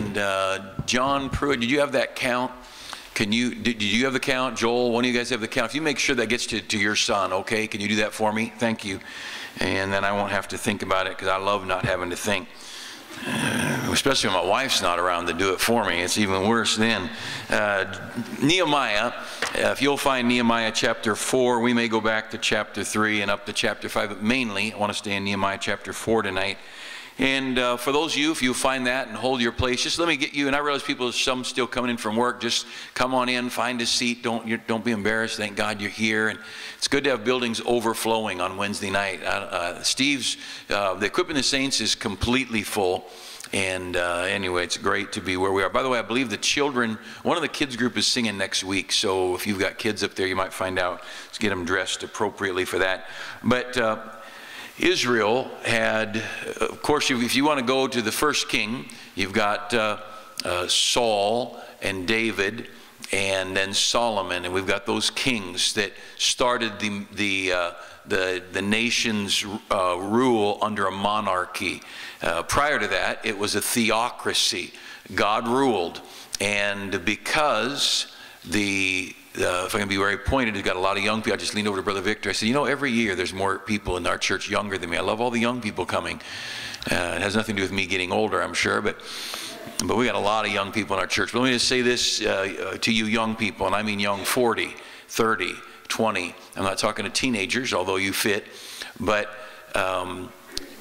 And John Pruitt, did you have that count? Did you have the count? Joel, one of you guys have the count? If you make sure that gets to your son, okay? Can you do that for me? Thank you. And then I won't have to think about it, because I love not having to think. Especially when my wife's not around to do it for me. It's even worse then. Nehemiah, if you'll find Nehemiah chapter 4, we may go back to chapter 3 and up to chapter 5, but mainly I want to stay in Nehemiah chapter 4 tonight. And for those of you, if you find that and hold your place, just let me get you, and I realize people, some still coming in from work, just come on in, find a seat, don't be embarrassed, thank God you're here. And it's good to have buildings overflowing on Wednesday night. Steve's, the Equipping the Saints is completely full. And anyway, it's great to be where we are. By the way, I believe the children, one of the kids group is singing next week. So if you've got kids up there, you might find out. Let's get them dressed appropriately for that. But Israel had, of course, if you want to go to the first king, you've got Saul and David and then Solomon. And we've got those kings that started the nation's rule under a monarchy. Prior to that, it was a theocracy. God ruled. And because if I can be very pointed, we've got a lot of young people. I just leaned over to Brother Victor. I said, you know, every year there's more people in our church younger than me. I love all the young people coming. It has nothing to do with me getting older, I'm sure, but we got a lot of young people in our church. But let me just say this to you young people, and I mean young 40, 30, 20. I'm not talking to teenagers, although you fit. But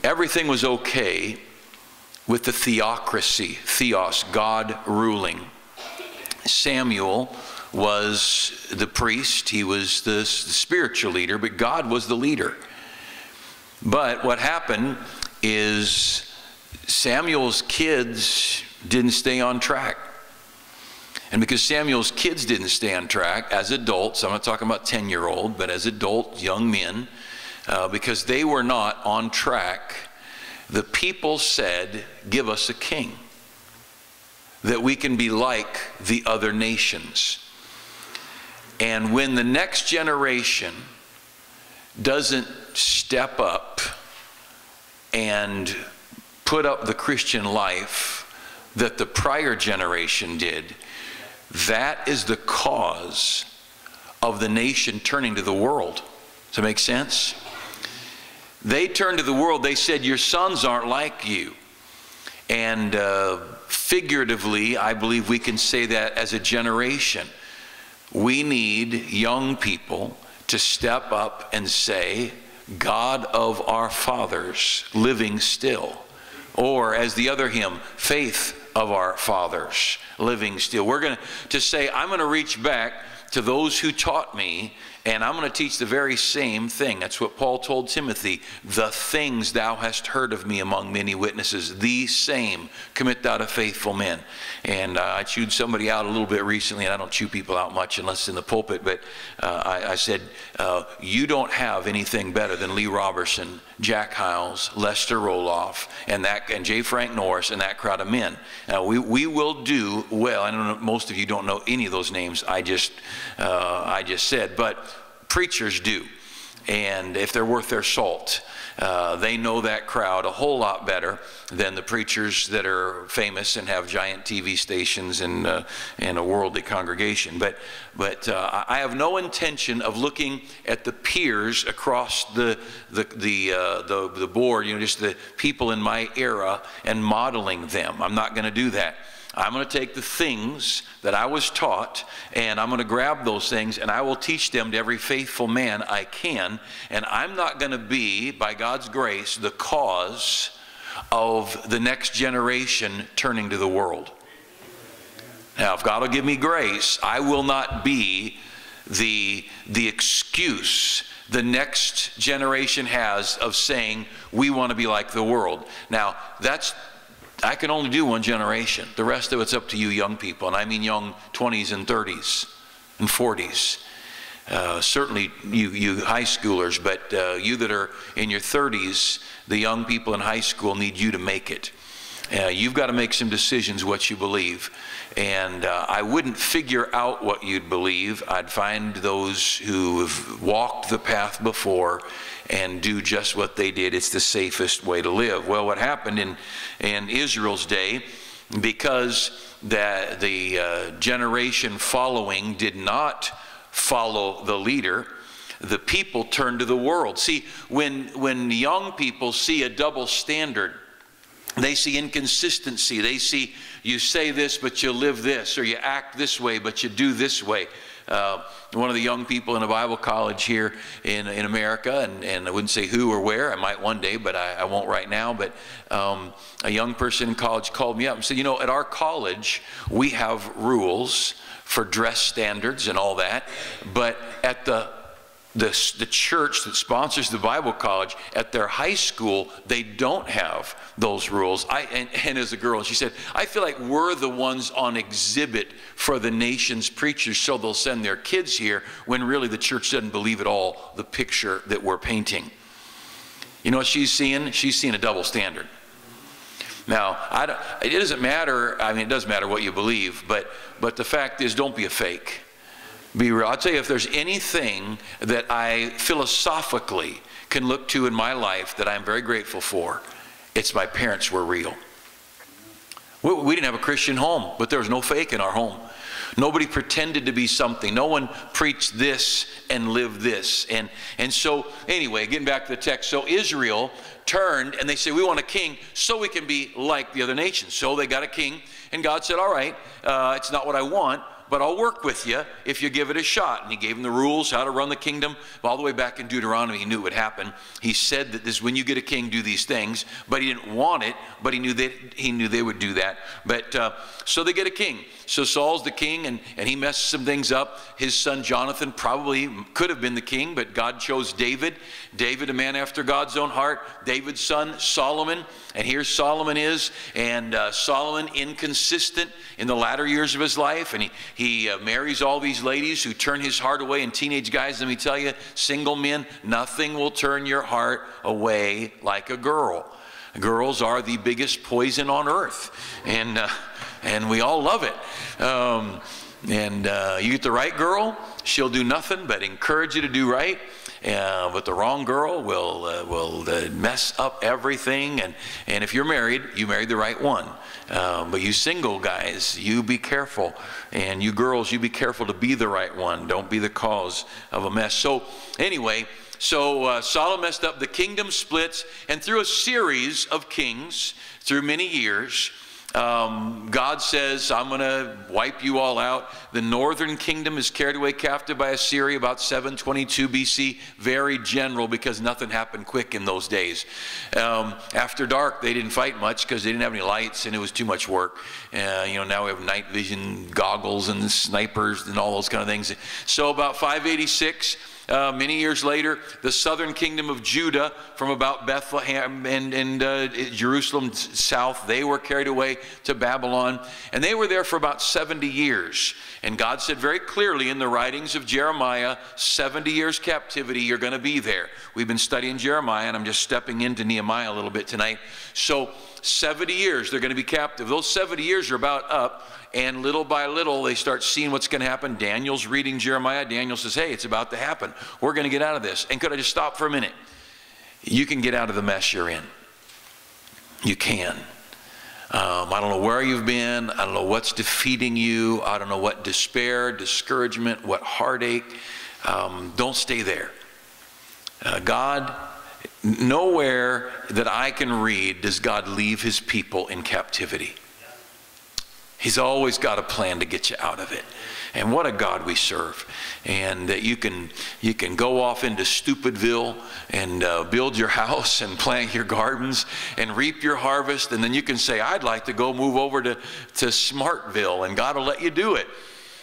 everything was okay with the theocracy, theos, God ruling. Samuel was the priest, he was the spiritual leader, but God was the leader. But what happened is Samuel's kids didn't stay on track. And because Samuel's kids didn't stay on track, as adults, I'm not talking about 10-year-old, but as adult young men, because they were not on track, the people said, give us a king, that we can be like the other nations. And when the next generation doesn't step up and put up the Christian life that the prior generation did, that is the cause of the nation turning to the world. Does that make sense? They turned to the world. They said, your sons aren't like you. And figuratively, I believe we can say that as a generation. We need young people to step up and say, God of our fathers, living still. Or as the other hymn, faith of our fathers, living still. We're going to say, I'm going to reach back to those who taught me, and I'm going to teach the very same thing. That's what Paul told Timothy. The things thou hast heard of me among many witnesses, these same commit thou to faithful men. And I chewed somebody out a little bit recently, and I don't chew people out much unless in the pulpit, but I said, you don't have anything better than Lee Robertson, Jack Hiles, Lester Roloff, and J. Frank Norris, and that crowd of men. We will do well. I don't know, most of you don't know any of those names I just said, but preachers do. And if they're worth their salt, they know that crowd a whole lot better than the preachers that are famous and have giant TV stations and a worldly congregation. But I have no intention of looking at the peers across the board, you know, just the people in my era, and modeling them. I'm not going to do that. I'm going to take the things that I was taught, and I'm going to grab those things, and I will teach them to every faithful man I can. And I'm not going to be, by God's grace, the cause of the next generation turning to the world. Now, if God will give me grace, I will not be the excuse the next generation has of saying, we want to be like the world. Now, I can only do one generation. The rest of it's up to you young people, and I mean young 20s and 30s and 40s. Certainly you high schoolers, but you that are in your 30s, the young people in high school need you to make it. You've got to make some decisions what you believe. And I wouldn't figure out what you'd believe. I'd find those who have walked the path before and do just what they did. It's the safest way to live. Well, what happened in Israel's day, because the generation following did not follow the leader, the people turned to the world. See, when young people see a double standard, they see inconsistency. They see you say this, but you live this, or you act this way, but you do this way. One of the young people in a Bible college here in America, and I wouldn't say who or where, I might one day, but I won't right now, but a young person in college called me up and said, you know, at our college, we have rules for dress standards and all that, but at the church that sponsors the Bible college, at their high school, they don't have those rules. And as a girl, she said, I feel like we're the ones on exhibit for the nation's preachers, so they'll send their kids here, when really the church doesn't believe at all the picture that we're painting. You know what she's seeing? She's seeing a double standard. Now, it doesn't matter, I mean, it does matter what you believe, but the fact is, don't be a fake. Be real. I'll tell you, if there's anything that I philosophically can look to in my life that I'm very grateful for, it's my parents were real. We didn't have a Christian home, but there was no fake in our home. Nobody pretended to be something. No one preached this and lived this. And so, anyway, getting back to the text. So Israel turned and they said, we want a king so we can be like the other nations. So they got a king, and God said, all right, it's not what I want, but I'll work with you if you give it a shot. And he gave them the rules, how to run the kingdom. All the way back in Deuteronomy, he knew it would happen. He said that this, when you get a king, do these things. But he didn't want it, but he knew they would do that. But so they get a king. So Saul's the king, and he messed some things up. His son Jonathan probably could have been the king, but God chose David. David, a man after God's own heart. David's son Solomon, and here Solomon is, and Solomon inconsistent in the latter years of his life, and he marries all these ladies who turn his heart away. And teenage guys, let me tell you, single men, nothing will turn your heart away like a girl. Girls are the biggest poison on earth, and we all love it. You get the right girl, she'll do nothing but encourage you to do right. But the wrong girl will mess up everything. And if you're married, you married the right one. But you single guys, you be careful. And you girls, you be careful to be the right one. Don't be the cause of a mess. So anyway, Solomon messed up. The kingdom splits. And through a series of kings, through many years, God says, I'm going to wipe you all out. The northern kingdom is carried away captive by Assyria about 722 BC. Very general, because nothing happened quick in those days. After dark, they didn't fight much because they didn't have any lights and it was too much work. You know, now we have night vision goggles and snipers and all those kind of things. So about 586, many years later, the southern kingdom of Judah, from about Bethlehem and Jerusalem south, they were carried away to Babylon. And they were there for about 70 years. And God said very clearly in the writings of Jeremiah, 70 years captivity, you're going to be there. We've been studying Jeremiah, and I'm just stepping into Nehemiah a little bit tonight. So 70 years, they're going to be captive. Those 70 years are about up. And little by little, they start seeing what's going to happen. Daniel's reading Jeremiah. Daniel says, hey, it's about to happen. We're going to get out of this. And could I just stop for a minute? You can get out of the mess you're in. You can. I don't know where you've been. I don't know what's defeating you. I don't know what despair, discouragement, what heartache. Don't stay there. God, nowhere that I can read does God leave his people in captivity. He's always got a plan to get you out of it. And what a God we serve. And that you can go off into Stupidville and build your house and plant your gardens and reap your harvest. And then you can say, I'd like to go move over to Smartville, and God will let you do it.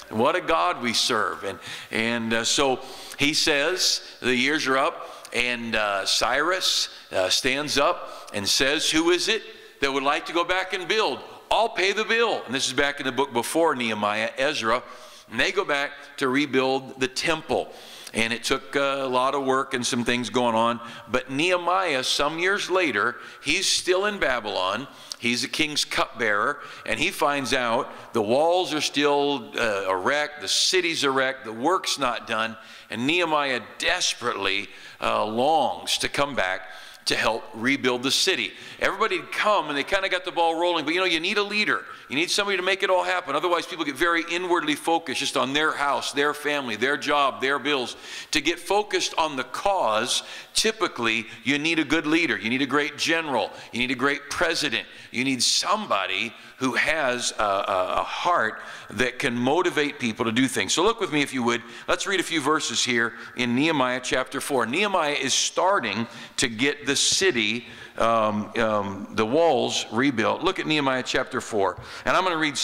What a God we serve. And so he says, the years are up, and Cyrus stands up and says, who is it that would like to go back and build? I'll pay the bill. And this is back in the book before Nehemiah, Ezra. And they go back to rebuild the temple. And it took a lot of work and some things going on. But Nehemiah, some years later, he's still in Babylon. He's the king's cupbearer. And he finds out the walls are still erect. The city's erect. The work's not done. And Nehemiah desperately longs to come back to help rebuild the city. Everybody had come and they kind of got the ball rolling, but you need a leader. You need somebody to make it all happen. Otherwise, people get very inwardly focused just on their house, their family, their job, their bills. To get focused on the cause, typically, you need a good leader. You need a great general. You need a great president. You need somebody who has a heart that can motivate people to do things. So look with me, if you would. Let's read a few verses here in Nehemiah chapter 4. Nehemiah is starting to get the city, the walls rebuilt. Look at Nehemiah chapter 4. And I'm going to read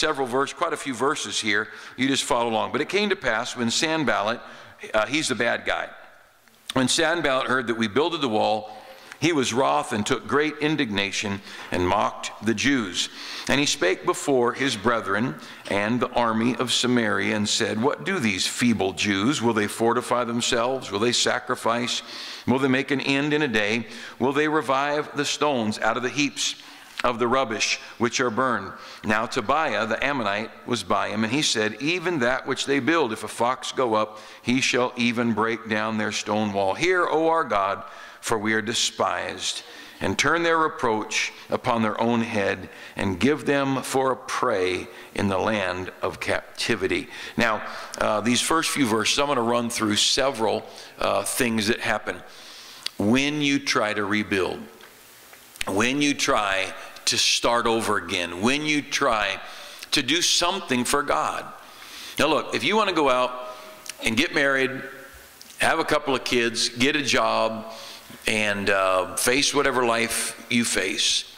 quite a few verses here. You just follow along. But it came to pass when Sanballat, he's the bad guy. When Sanballat heard that we builded the wall, he was wroth and took great indignation and mocked the Jews. And he spake before his brethren and the army of Samaria and said, what do these feeble Jews? Will they fortify themselves? Will they sacrifice? Will they make an end in a day? Will they revive the stones out of the heaps of the rubbish which are burned? Now Tobiah the Ammonite was by him, and he said, even that which they build, if a fox go up, he shall even break down their stone wall. Hear, O our God, for we are despised, and turn their reproach upon their own head, and give them for a prey in the land of captivity. Now, these first few verses, I'm going to run through several things that happen when you try to rebuild, when you try to start over again, when you try to do something for God. Now look, if you want to go out and get married, have a couple of kids, get a job, and face whatever life you face,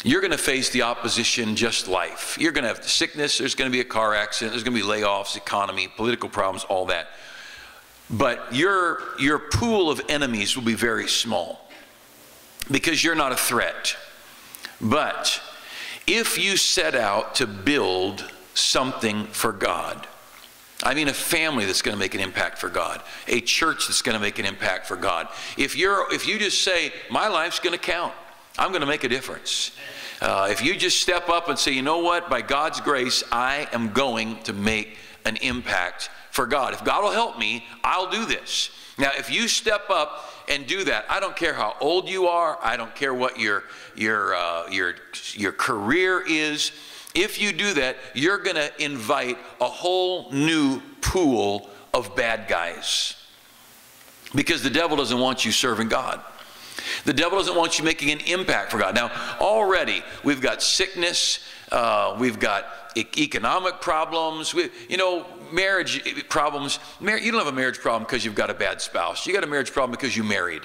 you're going to face the opposition just life. You're going to have sickness, there's going to be a car accident, there's going to be layoffs, economy, political problems, all that. But your pool of enemies will be very small because you're not a threat. But if you set out to build something for God, I mean a family that's going to make an impact for God, a church that's going to make an impact for God. If you just say, my life's going to count, I'm going to make a difference. If you just step up and say, you know what, by God's grace, I am going to make an impact for God. If God will help me, I'll do this. Now, if you step up and do that, I don't care how old you are, I don't care what your career is. If you do that, you're going to invite a whole new pool of bad guys. Because the devil doesn't want you serving God. The devil doesn't want you making an impact for God. Now, already we've got sickness, we've got economic problems, marriage problems. You don't have a marriage problem because you've got a bad spouse. You got a marriage problem because you married.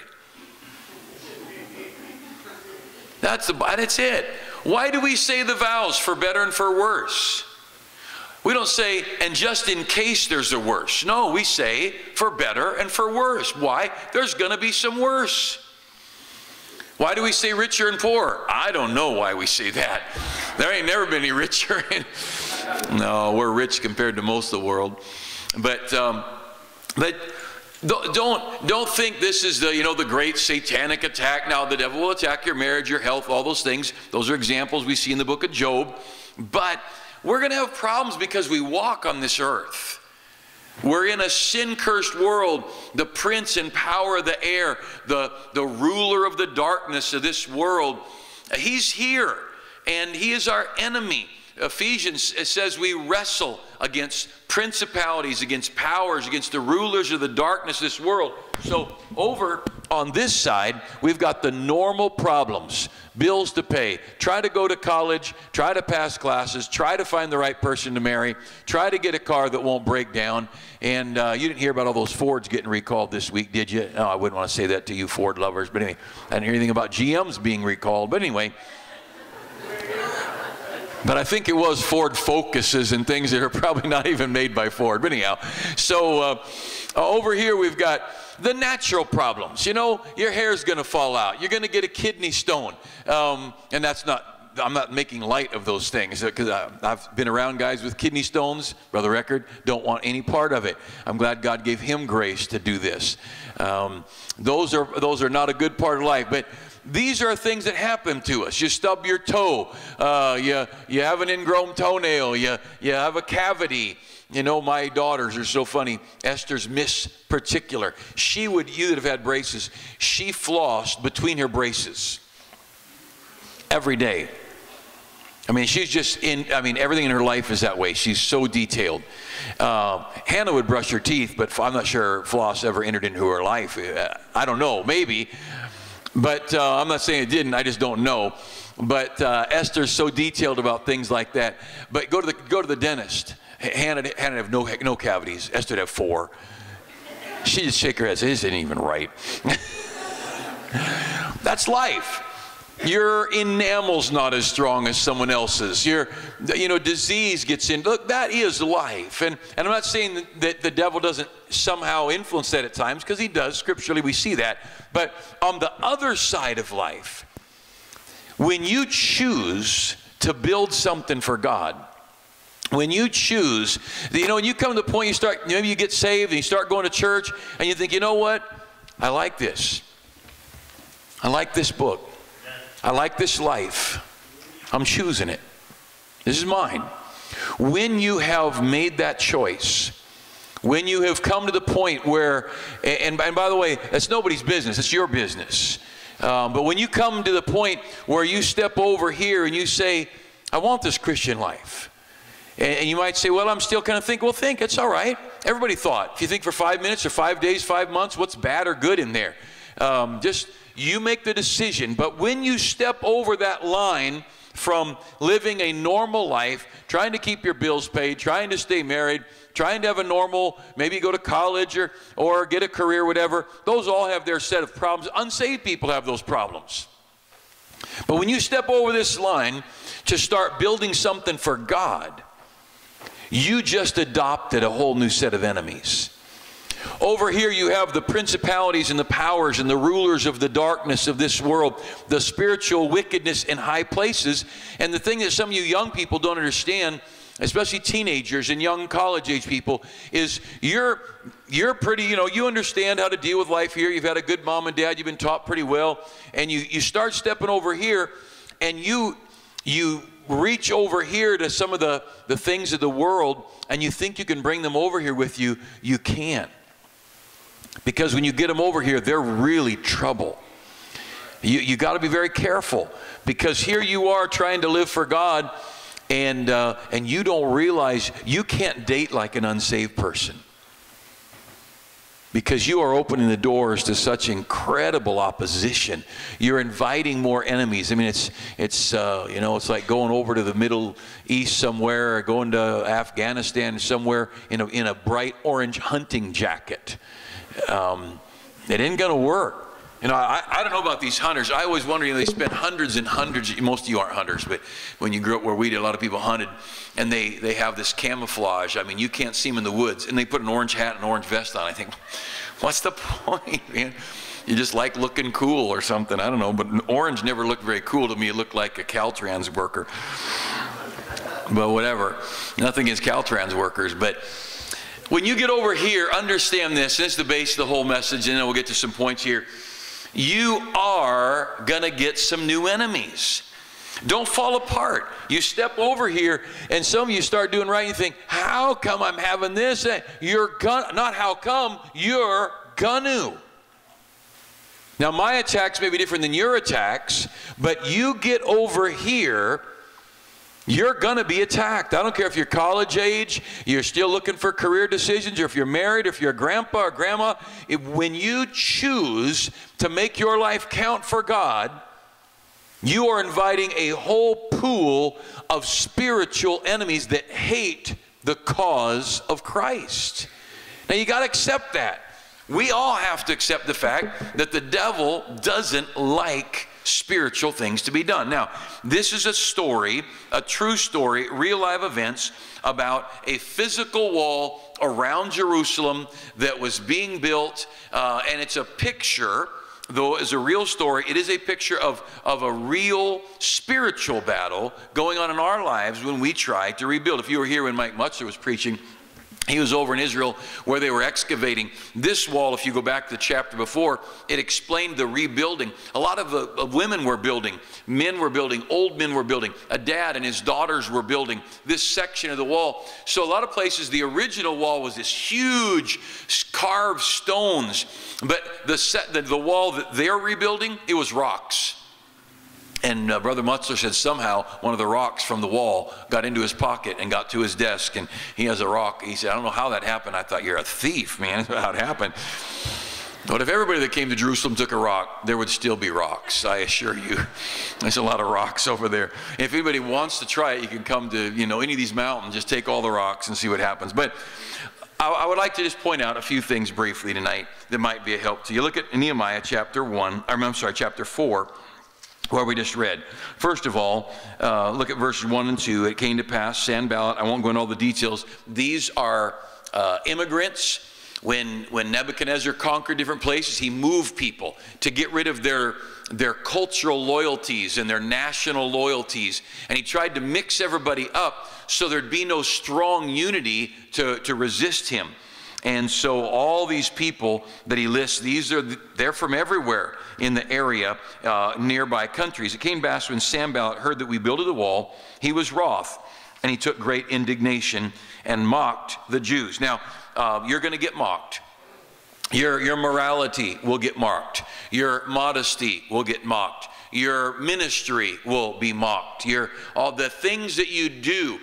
That's it. Why do we say the vows for better and for worse? We don't say, and just in case there's a worse. No, we say for better and for worse. Why? There's going to be some worse. Why do we say richer and poorer? I don't know why we say that. There ain't never been any richer. No, we're rich compared to most of the world. But don't think this is the great satanic attack. Now the devil will attack your marriage, your health, all those things. Those are examples we see in the book of Job. But we're going to have problems because we walk on this earth. We're in a sin-cursed world. The prince and power of the air, the ruler of the darkness of this world, he's here, and he is our enemy. Ephesians says we wrestle against principalities, against powers, against the rulers of the darkness of this world. So over on this side, we've got the normal problems. Bills to pay, try to go to college, try to pass classes, try to find the right person to marry, try to get a car that won't break down. And you didn't hear about all those Fords getting recalled this week, did you? No, I wouldn't want to say that to you Ford lovers. But anyway, I didn't hear anything about GMs being recalled. But anyway, but I think it was Ford Focuses and things that are probably not even made by Ford. But anyhow, so over here we've got the natural problems. Your hair's going to fall out. You're going to get a kidney stone. And that's not, I'm not making light of those things because I've been around guys with kidney stones. Brother Record, don't want any part of it. I'm glad God gave him grace to do this. Those are not a good part of life. these are things that happen to us. You stub your toe, you have an ingrown toenail, you have a cavity. You know, my daughters are so funny. Esther's Miss Particular. You that have had braces, she flossed between her braces every day. I mean, she's just everything in her life is that way. She's so detailed. Hannah would brush her teeth, but I'm not sure floss ever entered into her life. I don't know, maybe. But I'm not saying it didn't, I just don't know. But Esther's so detailed about things like that. But go to the dentist. Hannah have no cavities. Esther would have 4. She'd just shake her head and say, this isn't even right. That's life. Your enamel's not as strong as someone else's. Disease gets in. Look, that is life. And I'm not saying that the devil doesn't somehow influence that at times, because he does. Scripturally, we see that. But on the other side of life, when you choose to build something for God, when you choose, when you come to the point you start, maybe you get saved and you start going to church and you think, you know what? I like this. I like this book. I like this life. I'm choosing it. This is mine. When you have made that choice, when you have come to the point where, and by the way, that's nobody's business, it's your business. But when you come to the point where you step over here and you say, I want this Christian life. And you might say, well, I'm still kind of thinking. Well, think, it's all right. Everybody thought. If you think for 5 minutes or 5 days, 5 months, what's bad or good in there? You make the decision. But when you step over that line from living a normal life, trying to keep your bills paid, trying to stay married, trying to have a normal, maybe go to college or get a career, whatever, those all have their set of problems. Unsaved people have those problems. But when you step over this line to start building something for God, you just adopted a whole new set of enemies. Over here you have the principalities and the powers and the rulers of the darkness of this world, the spiritual wickedness in high places. And the thing that some of you young people don't understand, especially teenagers and young college-age people, is you're pretty, you understand how to deal with life here. You've had a good mom and dad. You've been taught pretty well. And you start stepping over here, and you reach over here to some of the things of the world, and you think you can bring them over here with you. You can't. Because when you get them over here, they're really trouble. You got to be very careful, because here you are trying to live for God, and you don't realize you can't date like an unsaved person, because you are opening the doors to such incredible opposition. You're inviting more enemies. I mean, it's like going over to the Middle East somewhere, or going to Afghanistan somewhere in a bright orange hunting jacket. It ain't gonna work. I don't know about these hunters. I always wonder, they spend hundreds and hundreds, most of you aren't hunters, but when you grew up where we did, a lot of people hunted, and they have this camouflage. I mean, you can't see them in the woods, and they put an orange hat and an orange vest on. I think, what's the point, man? You just like looking cool or something, I don't know, but orange never looked very cool to me. It looked like a Caltrans worker. But whatever, nothing against Caltrans workers, but when you get over here, understand this. This is the base of the whole message, and then we'll get to some points here. You are going to get some new enemies. Don't fall apart. You step over here, and some of you start doing right, and you think, how come I'm having this? Not how come, you're gonna. Now, my attacks may be different than your attacks, but you get over here, you're going to be attacked. I don't care if you're college age, you're still looking for career decisions, or if you're married, or if you're a grandpa or grandma. When you choose to make your life count for God, you are inviting a whole pool of spiritual enemies that hate the cause of Christ. Now, you got to accept that. We all have to accept the fact that the devil doesn't like spiritual things to be done. Now, this is a story, a true story, real live events about a physical wall around Jerusalem that was being built, and it's a picture, though it's a real story. It is a picture of a real spiritual battle going on in our lives when we try to rebuild. If you were here when Mike Mutzer was preaching, He was over in Israel where they were excavating. This wall, if you go back to the chapter before, it explained the rebuilding. A lot of women were building, men were building, old men were building. A dad and his daughters were building this section of the wall. So a lot of places, the original wall was this huge carved stones, but the wall that they're rebuilding, it was rocks. And Brother Mutzler said somehow one of the rocks from the wall got into his pocket and got to his desk, and he has a rock. He said, I don't know how that happened. I thought, you're a thief, man. That's how it happened. But if everybody that came to Jerusalem took a rock, there would still be rocks, I assure you. There's a lot of rocks over there. If anybody wants to try it, you can come to, you know, any of these mountains, just take all the rocks and see what happens. But I would like to just point out a few things briefly tonight that might be a help to you. Look at Nehemiah chapter 4, where we just read. First of all, look at verses 1 and 2. It came to pass, Sanballat, I won't go into all the details. These are immigrants. When Nebuchadnezzar conquered different places, he moved people to get rid of their cultural loyalties and their national loyalties. And he tried to mix everybody up so there'd be no strong unity to resist him. And so all these people that he lists, they're from everywhere in the area, nearby countries. It came to pass when Sanballat heard that we builded the wall, he was wroth, and he took great indignation and mocked the Jews. Now, you're going to get mocked. Your morality will get mocked. Your modesty will get mocked. Your ministry will be mocked. All the things that you do,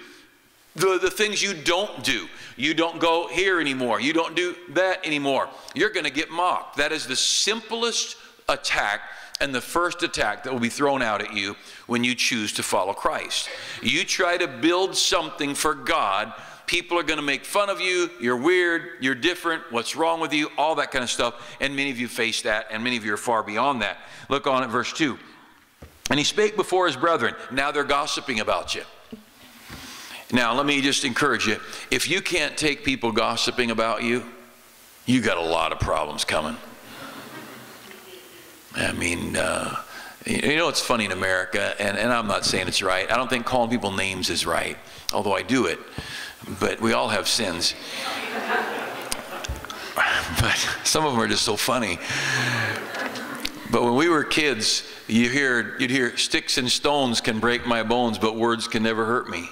the things you don't do. You don't go here anymore. You don't do that anymore. You're going to get mocked. That is the simplest attack and the first attack that will be thrown out at you when you choose to follow Christ. You try to build something for God, people are going to make fun of you. You're weird. You're different. What's wrong with you? All that kind of stuff. And many of you face that, and many of you are far beyond that. Look on at verse 2. And he spake before his brethren. Now they're gossiping about you. Now, let me just encourage you. If you can't take people gossiping about you, you got a lot of problems coming. I mean, you know, it's funny in America, and I'm not saying it's right. I don't think calling people names is right, although I do it. But we all have sins. But some of them are just so funny. But when we were kids, you'd hear, sticks and stones can break my bones, but words can never hurt me.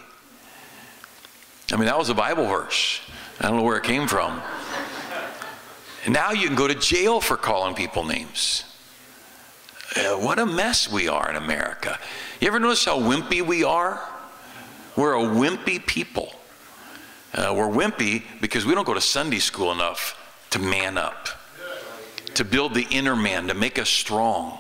I mean, that was a Bible verse. I don't know where it came from. And now you can go to jail for calling people names. What a mess we are in America. You ever notice how wimpy we are? We're a wimpy people. We're wimpy because we don't go to Sunday school enough to man up, to build the inner man, to make us strong.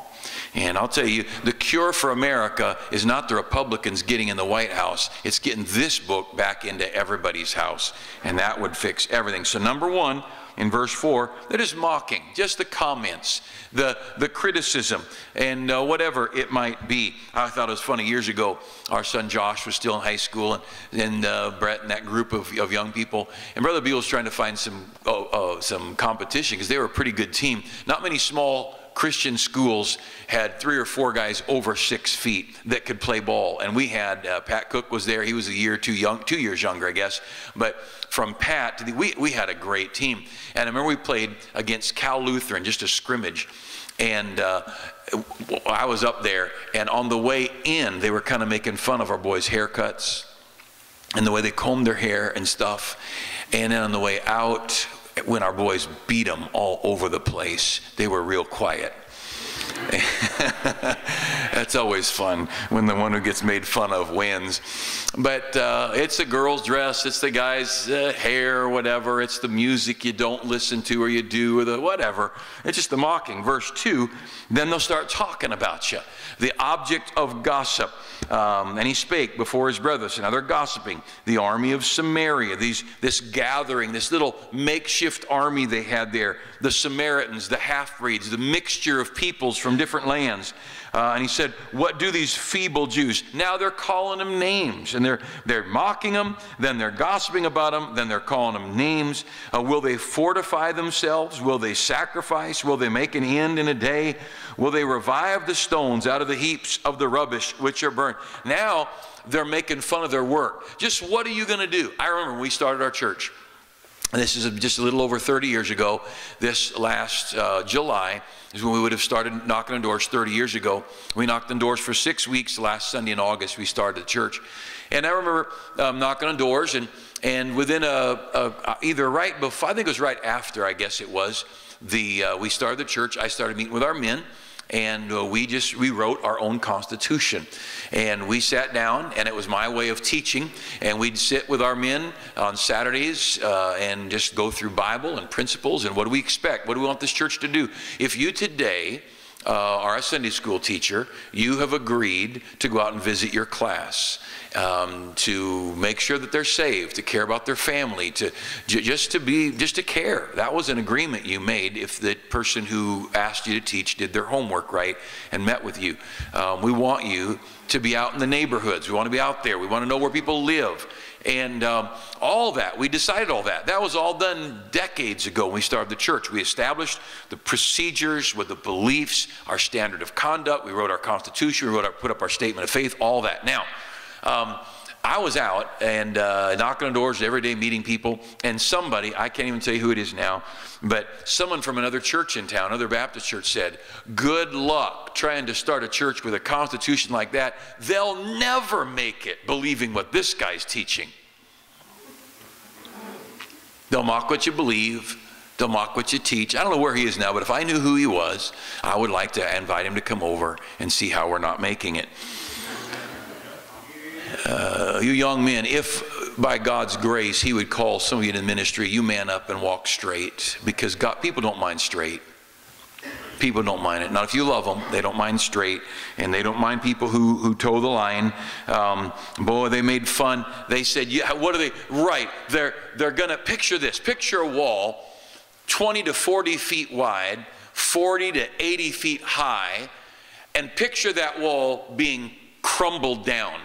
And I'll tell you, the cure for America is not the Republicans getting in the White House. It's getting this book back into everybody's house. And that would fix everything. So number one, in verse 4, that is mocking. Just the comments, the criticism, and whatever it might be. I thought it was funny. Years ago, our son Josh was still in high school, and Brett and that group of young people. And Brother Beal was trying to find some competition because they were a pretty good team. Not many small Christian schools had 3 or 4 guys over 6 feet that could play ball. And we had, Pat Cook was there. He was a year too young, 2 years younger, I guess. But from Pat to we had a great team. And I remember we played against Cal Lutheran, just a scrimmage. And I was up there, and on the way in, they were kind of making fun of our boys' haircuts and the way they combed their hair and stuff. And then on the way out, when our boys beat them all over the place, they were real quiet. That's always fun when the one who gets made fun of wins. But it's the girl's dress, it's the guy's hair or whatever, it's the music you don't listen to or you do or the whatever. It's just the mocking. Verse 2, then they'll start talking about you. The object of gossip. And he spake before his brethren. So now they're gossiping. The army of Samaria, this gathering, this little makeshift army they had there, the Samaritans, the half-breeds, the mixture of peoples from different lands. And he said, what do these feeble Jews? Now they're calling them names, and they're mocking them, then they're gossiping about them, then they're calling them names. Will they fortify themselves? Will they sacrifice? Will they make an end in a day? Will they revive the stones out of the heaps of the rubbish which are burnt? Now they're making fun of their work. Just what are you going to do? I remember when we started our church, This is just a little over 30 years ago. This last July is when we would have started knocking on doors 30 years ago. We knocked on doors for 6 weeks. Last Sunday in August, we started the church. And I remember knocking on doors, and within either right before, I think it was right after, I guess it was, we started the church. I started meeting with our men. And we wrote our own constitution, and we sat down, and it was my way of teaching, and we'd sit with our men on Saturdays and just go through Bible and principles and what do we expect, what do we want this church to do. If you today are a Sunday school teacher, you have agreed to go out and visit your class, to make sure that they're saved, to care about their family, just to care. That was an agreement you made if the person who asked you to teach did their homework right and met with you. We want you to be out in the neighborhoods. We want to be out there. We want to know where people live. And all that, we decided all that. That was all done decades ago when we started the church. We established the procedures with the beliefs, our standard of conduct. We wrote our constitution. We put up our statement of faith, all that. Now, I was out and knocking on doors every day, meeting people, and somebody, I can't even tell you who it is now, but someone from another church in town, another Baptist church, said, "Good luck trying to start a church with a constitution like that. They'll never make it believing what this guy's teaching." They'll mock what you believe. They'll mock what you teach. I don't know where he is now, but if I knew who he was, I would like to invite him to come over and see how we're not making it. You young men, if by God's grace he would call some of you to ministry, you man up and walk straight, because people don't mind straight. People don't mind it. Not if you love them. They don't mind straight, and they don't mind people who toe the line. Boy, they made fun. They said, "Yeah, what are they?" Right? They're gonna picture this. Picture a wall, 20 to 40 feet wide, 40 to 80 feet high, and picture that wall being crumbled down,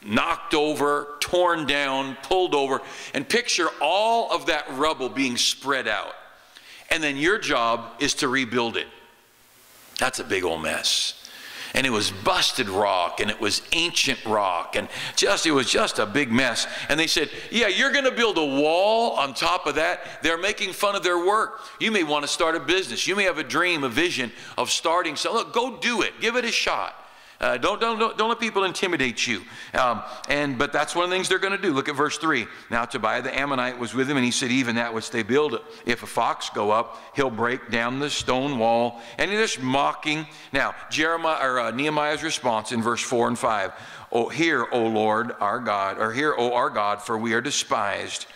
knocked over, torn down, pulled over, and picture all of that rubble being spread out. And then your job is to rebuild it. That's a big old mess. And it was busted rock, and it was ancient rock, and it was just a big mess. And they said, "Yeah, you're going to build a wall on top of that." They're making fun of their work. You may want to start a business. You may have a dream, a vision of starting. So look, go do it. Give it a shot. Don't let people intimidate you. But that's one of the things they're going to do. Look at verse 3. Now Tobiah the Ammonite was with him, and he said, "Even that which they build, if a fox go up, he'll break down the stone wall." And he's just mocking. Now Nehemiah's response in verse 4 and 5. "Oh, hear, O Lord our God, or hear, O our God, for we are despised,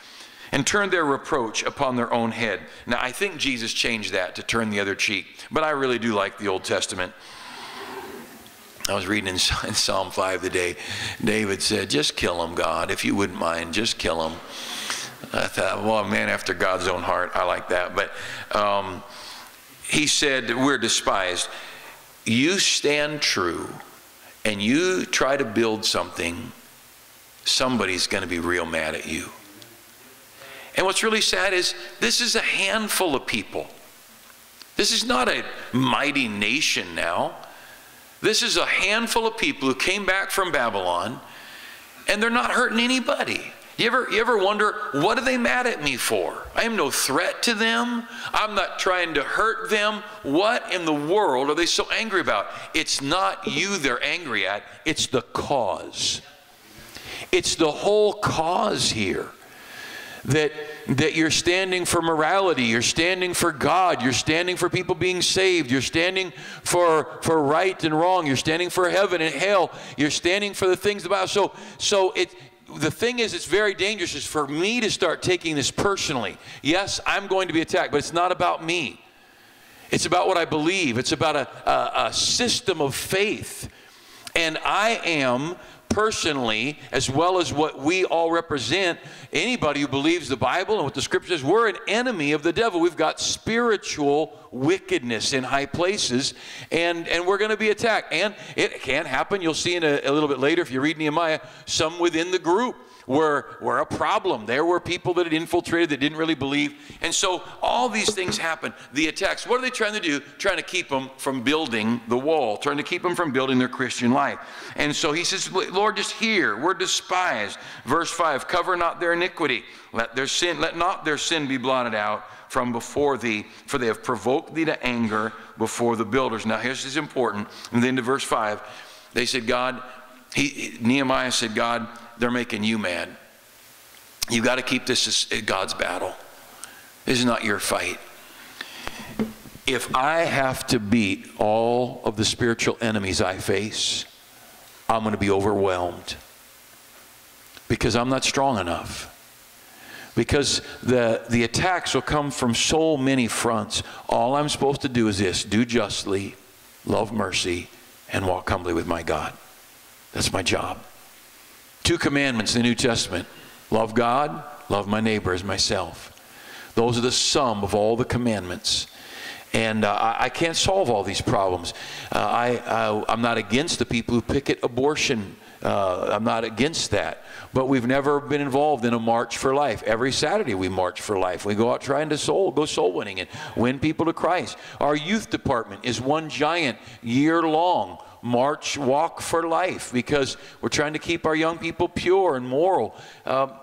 and turn their reproach upon their own head." Now I think Jesus changed that to turn the other cheek, but I really do like the Old Testament. I was reading in Psalm 5 today. David said, "Just kill him, God, if you wouldn't mind, just kill him." I thought, well, a man after God's own heart. I like that. But he said, "We're despised." You stand true and you try to build something, somebody's going to be real mad at you. And what's really sad is this is a handful of people. This is not a mighty nation now. This is a handful of people who came back from Babylon, and they're not hurting anybody. You ever wonder, what are they mad at me for? I am no threat to them. I'm not trying to hurt them. What in the world are they so angry about? It's not you they're angry at. It's the cause. It's the whole cause here. That you're standing for morality, you're standing for God, you're standing for people being saved, you're standing for right and wrong, you're standing for heaven and hell, you're standing for the things about. So the thing is, it's very dangerous is for me to start taking this personally. Yes, I'm going to be attacked, but it's not about me. It's about what I believe. It's about a system of faith. And I am personally, as well as what we all represent, anybody who believes the Bible and what the Scripture says, we're an enemy of the devil. We've got spiritual wickedness in high places, and we're going to be attacked. And it can happen. You'll see in a little bit later, if you read Nehemiah, some within the group were a problem. There were people that had infiltrated that didn't really believe. And so all these things happen. The attacks, what are they trying to do? Trying to keep them from building the wall, trying to keep them from building their Christian life. And so he says, Lord, just hear, we're despised. Verse 5, cover not their iniquity. Let not their sin be blotted out from before thee, for they have provoked thee to anger before the builders. Now here's this important. And then to verse 5, they said, God, Nehemiah said, God, they're making you mad. You've got to keep this as God's battle. This is not your fight. If I have to beat all of the spiritual enemies I face, I'm going to be overwhelmed because I'm not strong enough. Because the attacks will come from so many fronts. All I'm supposed to do is this: do justly, love mercy, and walk humbly with my God. That's my job. 2 commandments in the New Testament: love God, love my neighbor as myself. Those are the sum of all the commandments. And I can't solve all these problems. I'm not against the people who picket abortion. I'm not against that. But we've never been involved in a march for life. Every Saturday we march for life. We go out trying to go soul winning and win people to Christ. Our youth department is one giant year-long walk for life, because we're trying to keep our young people pure and moral.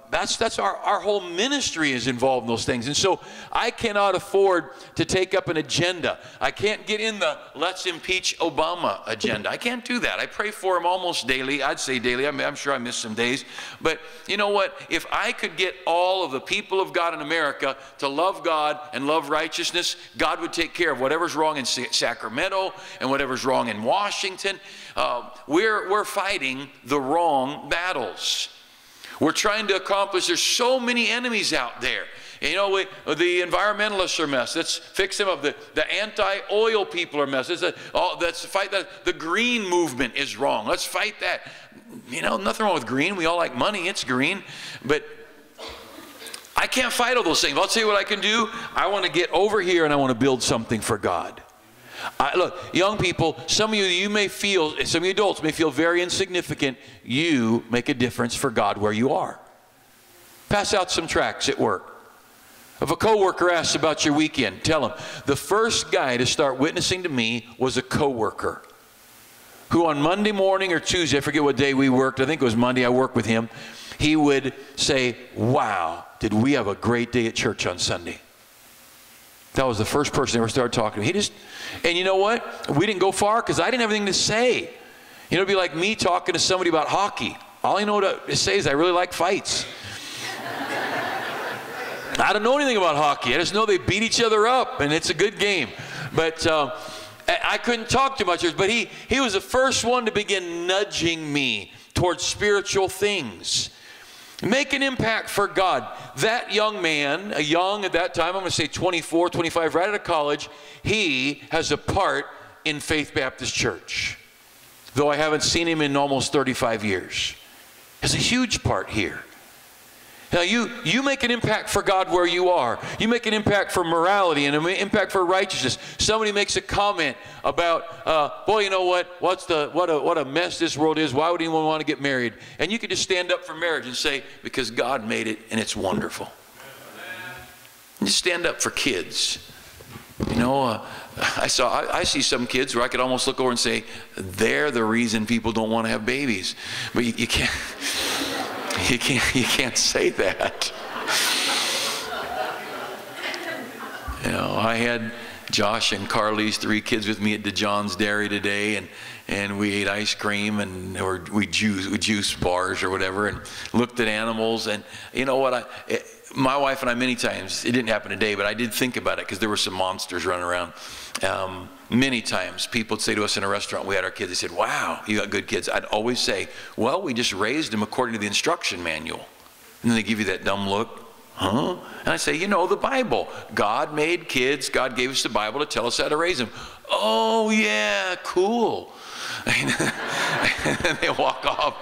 That's our whole ministry is involved in those things. And so I cannot afford to take up an agenda. I can't get in the let's impeach Obama agenda. I can't do that. I pray for him almost daily. I'd say daily. I'm sure I miss some days. But you know what? If I could get all of the people of God in America to love God and love righteousness, God would take care of whatever's wrong in Sacramento and whatever's wrong in Washington. We're fighting the wrong battles. We're trying to accomplish, there's so many enemies out there. And you know, the environmentalists are a mess. Let's fix them up. The anti-oil people are a mess. Let's fight that. The green movement is wrong. Let's fight that. You know, nothing wrong with green. We all like money. It's green. But I can't fight all those things. I'll tell you what I can do. I want to get over here and I want to build something for God. Look, young people, some of you may feel, some of you adults may feel very insignificant. You make a difference for God where you are. Pass out some tracts at work. If a coworker asks about your weekend, tell them, the first guy to start witnessing to me was a coworker who on Monday morning or Tuesday, I forget what day we worked, I think it was Monday, I worked with him, he would say, wow, did we have a great day at church on Sunday. That was the first person I ever started talking to. And you know what? We didn't go far because I didn't have anything to say. You know, it'd be like me talking to somebody about hockey. All I know to say is I really like fights. I don't know anything about hockey. I just know they beat each other up and it's a good game. But I couldn't talk too much. But he was the first one to begin nudging me towards spiritual things. Make an impact for God. That young man, at that time, I'm going to say 24, 25, right out of college, he has a part in Faith Baptist Church. Though I haven't seen him in almost 35 years. Has a huge part here. Now you make an impact for God where you are. You make an impact for morality and an impact for righteousness. Somebody makes a comment about, boy, you know what? What a mess this world is. Why would anyone want to get married? And you can just stand up for marriage and say, because God made it and it's wonderful. And just stand up for kids. You know, I see some kids where I could almost look over and say, they're the reason people don't want to have babies. But you can't. You can't say that. You know, I had Josh and Carly's 3 kids with me at DeJohn's Dairy today, and we ate ice cream or we juice bars or whatever, and looked at animals. And you know what? My wife and I, many times, it didn't happen today, but I did think about it because there were some monsters running around. Many times people would say to us in a restaurant, we had our kids, they said, wow, you got good kids. I'd always say, well, we just raised them according to the instruction manual. And then they give you that dumb look, huh? And I say, you know, the Bible. God made kids. God gave us the Bible to tell us how to raise them. Oh, yeah, cool. And then they walk off.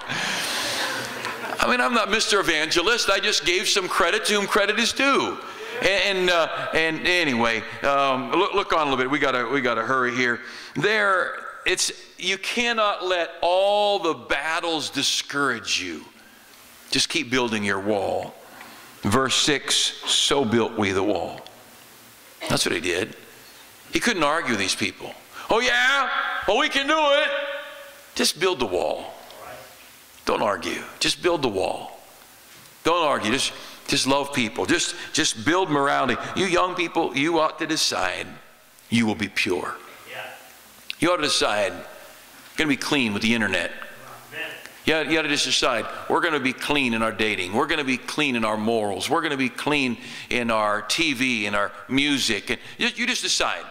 I mean, I'm not Mr. Evangelist. I just gave some credit to whom credit is due. And anyway, look on a little bit. We gotta hurry here. You cannot let all the battles discourage you. Just keep building your wall. Verse 6, so built we the wall. That's what he did. He couldn't argue with these people. Oh yeah, well we can do it. Just build the wall. Don't argue. Just build the wall. Don't argue. Just love people. Just build morality. You young people, you ought to decide you will be pure. You ought to decide you're going to be clean with the internet. You ought to just decide we're going to be clean in our dating. We're going to be clean in our morals. We're going to be clean in our TV, in our music. And you just decide.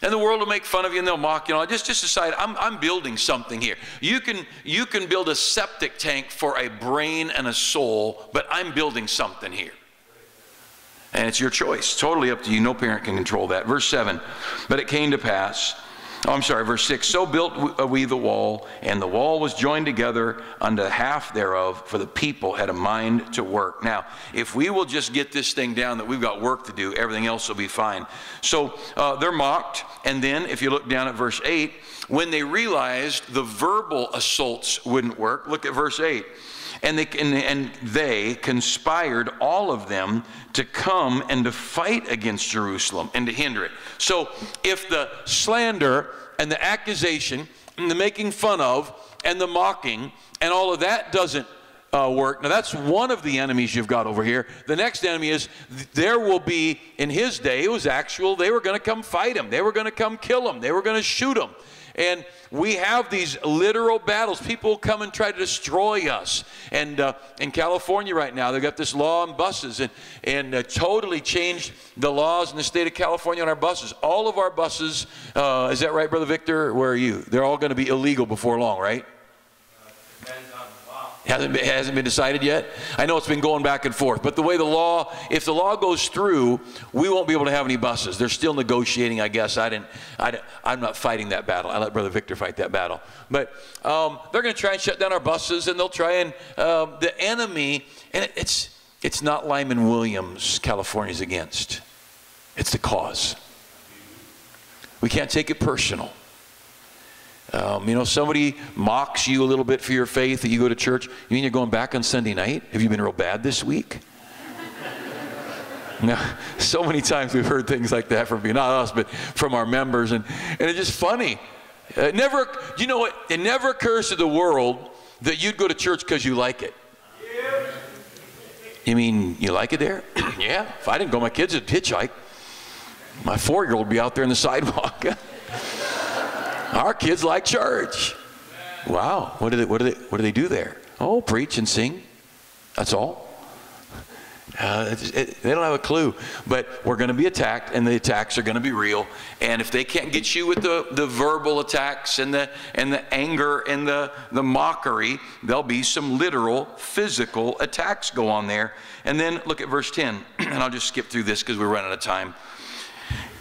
And the world will make fun of you and they'll mock you. And just decide, I'm building something here. You can build a septic tank for a brain and a soul, but I'm building something here. And it's your choice. Totally up to you. No parent can control that. Verse 7, but it came to pass. Oh, I'm sorry, verse 6. So built we the wall, and the wall was joined together unto half thereof, for the people had a mind to work. Now, if we will just get this thing down that we've got work to do, everything else will be fine. So they're mocked, and then if you look down at verse 8, when they realized the verbal assaults wouldn't work, look at verse 8. And they conspired, all of them, to come and to fight against Jerusalem and to hinder it. So if the slander and the accusation and the making fun of and the mocking and all of that doesn't work, now that's one of the enemies you've got over here. The next enemy is there will be, in his day, it was actual, they were going to come fight him. They were going to come kill him. They were going to shoot him. And we have these literal battles. People come and try to destroy us. And in California right now, they've got this law on buses and totally changed the laws in the state of California on our buses. All of our buses, is that right, Brother Victor? Where are you? They're all going to be illegal before long, right? Depends on the law. Hasn't been decided yet? I know it's been going back and forth. But the way the law, if the law goes through, we won't be able to have any buses. They're still negotiating, I guess. I'm not fighting that battle. I let Brother Victor fight that battle. But they're going to try and shut down our buses, and they'll try and, the enemy, and it's not Lyman Williams California's against. It's the cause. We can't take it personal. You know, somebody mocks you a little bit for your faith that you go to church. You mean you're going back on Sunday night? Have you been real bad this week? Now, so many times we've heard things like that from, not us, but from our members, and it's just funny. You know what? It never occurs to the world that you'd go to church because you like it. You mean you like it there? Yeah. If I didn't go, my kids would hitchhike. My 4-year-old would be out there in the sidewalk. Our kids like church. Wow. What do they do there? Oh, preach and sing. That's all. They don't have a clue. But we're going to be attacked, and the attacks are going to be real. And if they can't get you with the verbal attacks and the anger and the mockery, there'll be some literal physical attacks go on there. And then look at verse 10. And I'll just skip through this because we're running out of time.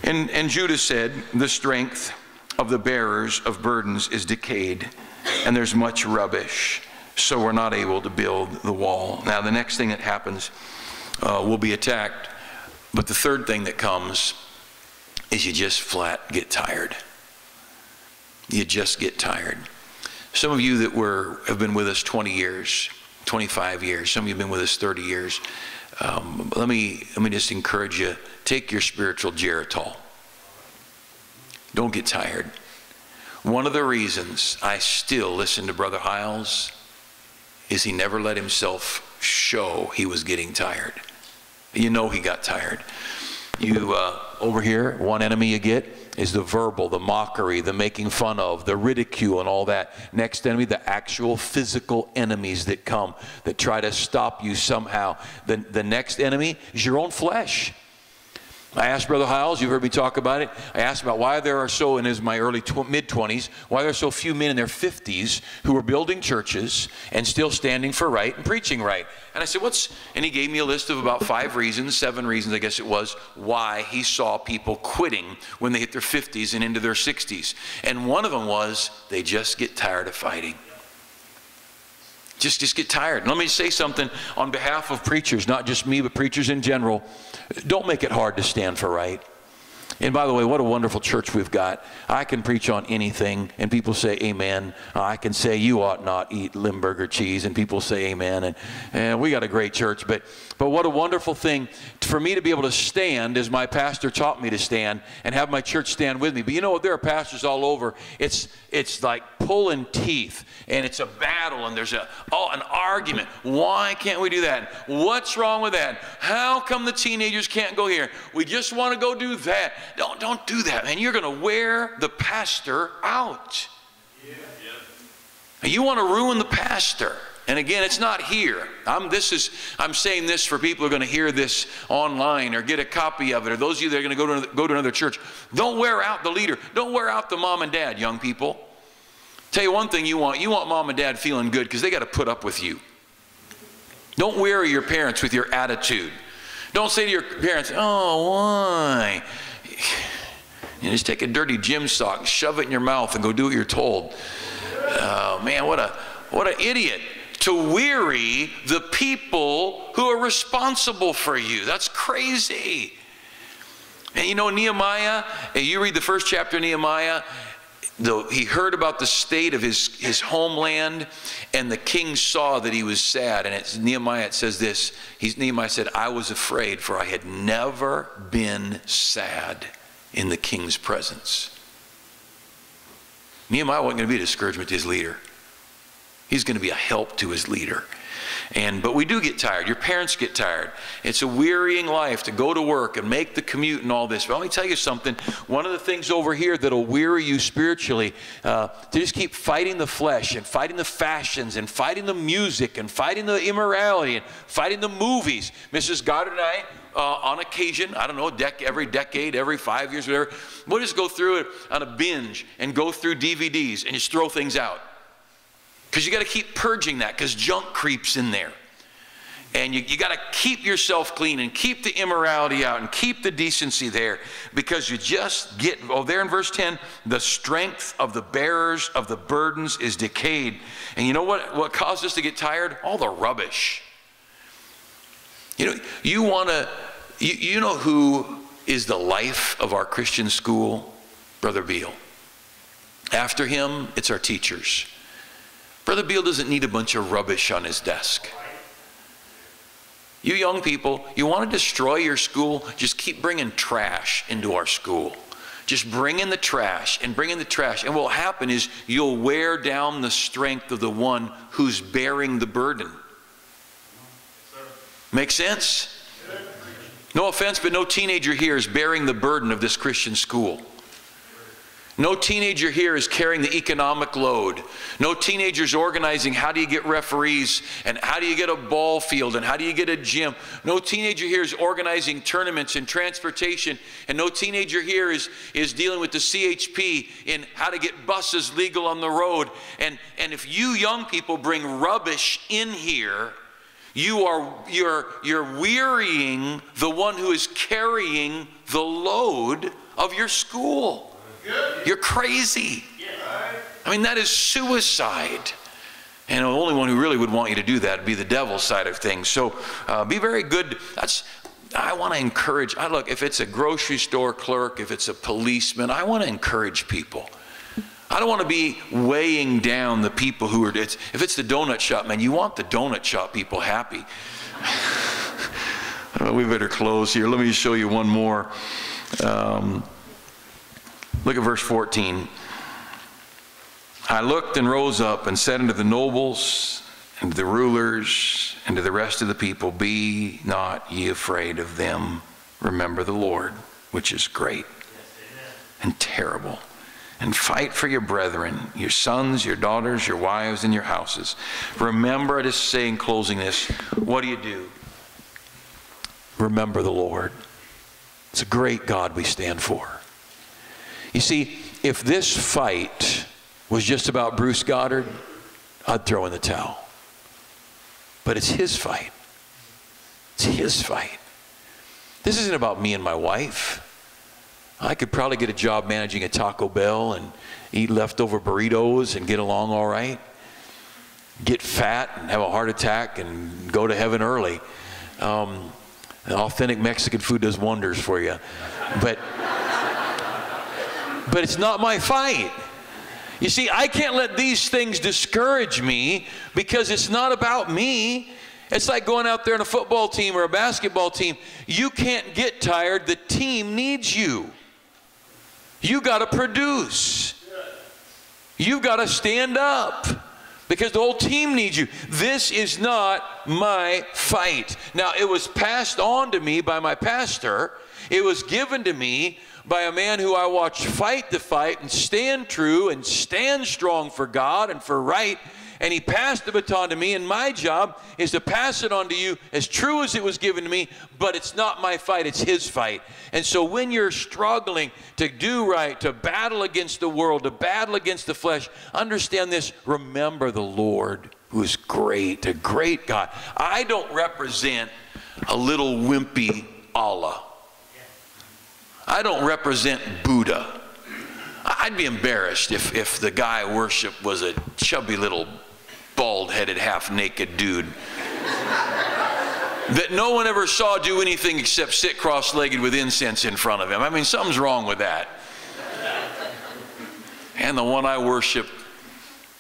And Judah said, the strength of the bearers of burdens is decayed, and there's much rubbish, so we're not able to build the wall. Now the next thing that happens, we'll be attacked, but the third thing that comes is you just flat get tired. You just get tired. Some of you that have been with us 20 years, 25 years, some of you have been with us 30 years. Let me just encourage you, take your spiritual Geritol. Don't get tired. One of the reasons I still listen to Brother Hiles is he never let himself show he was getting tired. You know he got tired. You, over here, one enemy you get is the verbal, the mockery, the making fun of, the ridicule and all that. Next enemy, the actual physical enemies that come, that try to stop you somehow. The next enemy is your own flesh. I asked Brother Hiles, you've heard me talk about it, I asked about why there are so, in my early mid-20s, why there are so few men in their 50s who are building churches and still standing for right and preaching right. And I said, and he gave me a list of about 7 reasons, I guess it was, why he saw people quitting when they hit their 50s and into their 60s. And one of them was, they just get tired of fighting. Just get tired. And let me say something on behalf of preachers, not just me, but preachers in general. Don't make it hard to stand for right. And by the way, what a wonderful church we've got. I can preach on anything, and people say amen. I can say you ought not eat Limburger cheese, and people say amen. And we got a great church. But what a wonderful thing for me to be able to stand as my pastor taught me to stand and have my church stand with me. But you know what? There are pastors all over. It's like pulling teeth, and it's a battle, and there's an argument. Why can't we do that? What's wrong with that? How come the teenagers can't go here? We just want to go do that. Don't do that, man. You're going to wear the pastor out. Yeah. Yeah. You want to ruin the pastor. And again, it's not here. I'm saying this for people who are going to hear this online or get a copy of it, or those of you that are going to go to another church. Don't wear out the leader. Don't wear out the mom and dad, young people. Tell you one thing you want mom and dad feeling good because they got to put up with you. Don't weary your parents with your attitude. Don't say to your parents, oh, why? You just take a dirty gym sock, shove it in your mouth, and go do what you're told. Oh, man, what an idiot to weary the people who are responsible for you. That's crazy. And you know, Nehemiah, you read the first chapter of Nehemiah, he heard about the state of his homeland, and the king saw that he was sad. And Nehemiah, it says this, Nehemiah said, I was afraid, for I had never been sad in the king's presence. Nehemiah wasn't going to be a discouragement to his leader. He's going to be a help to his leader. But we do get tired. Your parents get tired. It's a wearying life to go to work and make the commute and all this. But let me tell you something. One of the things over here that'll weary you spiritually, to just keep fighting the flesh and fighting the fashions and fighting the music and fighting the immorality and fighting the movies. Mrs. Goddard and I, on occasion, I don't know, every decade, every 5 years, whatever, we'll just go through it on a binge and go through DVDs and just throw things out. Because you got to keep purging that, because junk creeps in there. And you got to keep yourself clean and keep the immorality out and keep the decency there, because you just get, there in verse 10, the strength of the bearers of the burdens is decayed. And you know what caused us to get tired? All the rubbish. You know who is the life of our Christian school? Brother Beal. After him, it's our teachers. Brother Beal doesn't need a bunch of rubbish on his desk. You young people, you want to destroy your school? Just keep bringing trash into our school. Just bring in the trash and bring in the trash. And what will happen is you'll wear down the strength of the one who's bearing the burden. Make sense? No offense, but no teenager here is bearing the burden of this Christian school. No teenager here is carrying the economic load. No teenager is organizing how do you get referees and how do you get a ball field and how do you get a gym. No teenager here is organizing tournaments and transportation. And no teenager here is dealing with the CHP in how to get buses legal on the road. And if you young people bring rubbish in here, you're wearying the one who is carrying the load of your school. You're crazy. I mean, that is suicide. And the only one who really would want you to do that would be the devil's side of things. So be very good. I want to encourage. Look, if it's a grocery store clerk, if it's a policeman, I want to encourage people. I don't want to be weighing down the people who are, if it's the donut shop, man, you want the donut shop people happy. We better close here. Let me show you one more. Look at verse 14. I looked and rose up and said unto the nobles and to the rulers and to the rest of the people, be not ye afraid of them. Remember the Lord, which is great and terrible. And fight for your brethren, your sons, your daughters, your wives, and your houses. Remember, I just say in closing this, what do? Remember the Lord. It's a great God we stand for. You see, if this fight was just about Bruce Goddard, I'd throw in the towel. But it's his fight. It's his fight. This isn't about me and my wife. I could probably get a job managing a Taco Bell and eat leftover burritos and get along all right. Get fat and have a heart attack and go to heaven early. Authentic Mexican food does wonders for you. But but it's not my fight. You see, I can't let these things discourage me because it's not about me. It's like going out there in a football team or a basketball team. You can't get tired. The team needs you. You got to produce. You've got to stand up because the whole team needs you. This is not my fight. Now, it was passed on to me by my pastor. It was given to me by a man who I watched fight the fight and stand true and stand strong for God and for right. And he passed the baton to me, and my job is to pass it on to you as true as it was given to me, but it's not my fight, it's his fight. And so when you're struggling to do right, to battle against the world, to battle against the flesh, understand this, remember the Lord who is great, a great God. I don't represent a little wimpy Allah. I don't represent Buddha. I'd be embarrassed if the guy I worship was a chubby little bald-headed, half-naked dude that no one ever saw do anything except sit cross-legged with incense in front of him. I mean, something's wrong with that. And the one I worship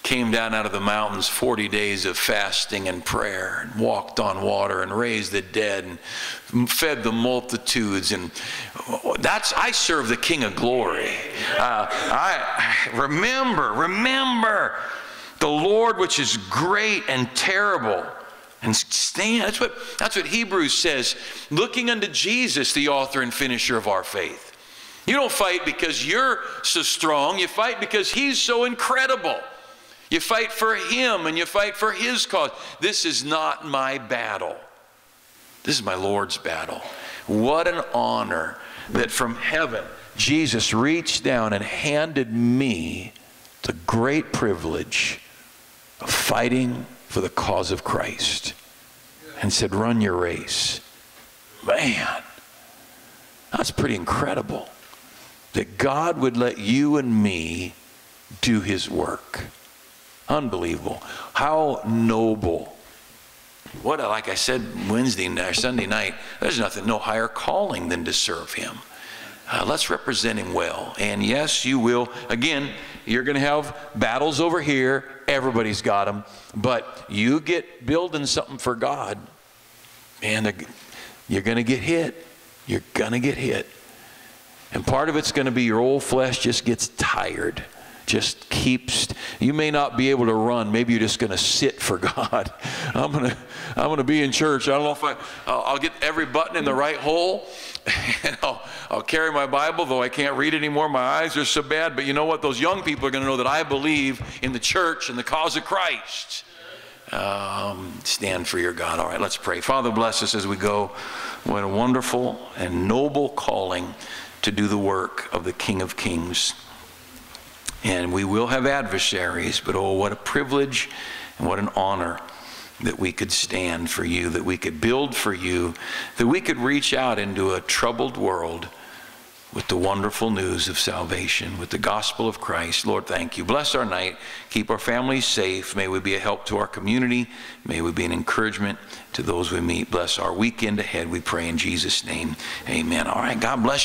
came down out of the mountains, 40 days of fasting and prayer, and walked on water and raised the dead and fed the multitudes. And I serve the King of Glory. I remember the Lord, which is great and terrible, and stand. That's what Hebrews says. Looking unto Jesus, the author and finisher of our faith. You don't fight because you're so strong. You fight because he's so incredible. You fight for him and you fight for his cause. This is not my battle. This is my Lord's battle. What an honor that from heaven Jesus reached down and handed me the great privilege of fighting for the cause of Christ and said, run your race. Man, that's pretty incredible that God would let you and me do his work. Unbelievable. How noble. What, like I said Sunday night, there's no higher calling than to serve him. Let's represent him well. And yes, you will. Again, you're going to have battles over here. Everybody's got them. But you get building something for God, man, you're going to get hit. You're going to get hit. And part of it's going to be your old flesh just gets tired. Just keeps, you may not be able to run. Maybe you're just going to sit for God. I'm going to be in church. I don't know if I'll get every button in the right hole. And I'll carry my Bible, though I can't read anymore. My eyes are so bad. But you know what? Those young people are going to know that I believe in the church and the cause of Christ. Stand for your God. All right, let's pray. Father, bless us as we go. What a wonderful and noble calling to do the work of the King of Kings. And we will have adversaries, but oh, what a privilege and what an honor that we could stand for you, that we could build for you, that we could reach out into a troubled world with the wonderful news of salvation, with the gospel of Christ. Lord, thank you. Bless our night. Keep our families safe. May we be a help to our community. May we be an encouragement to those we meet. Bless our weekend ahead, we pray in Jesus' name. Amen. All right, God bless you.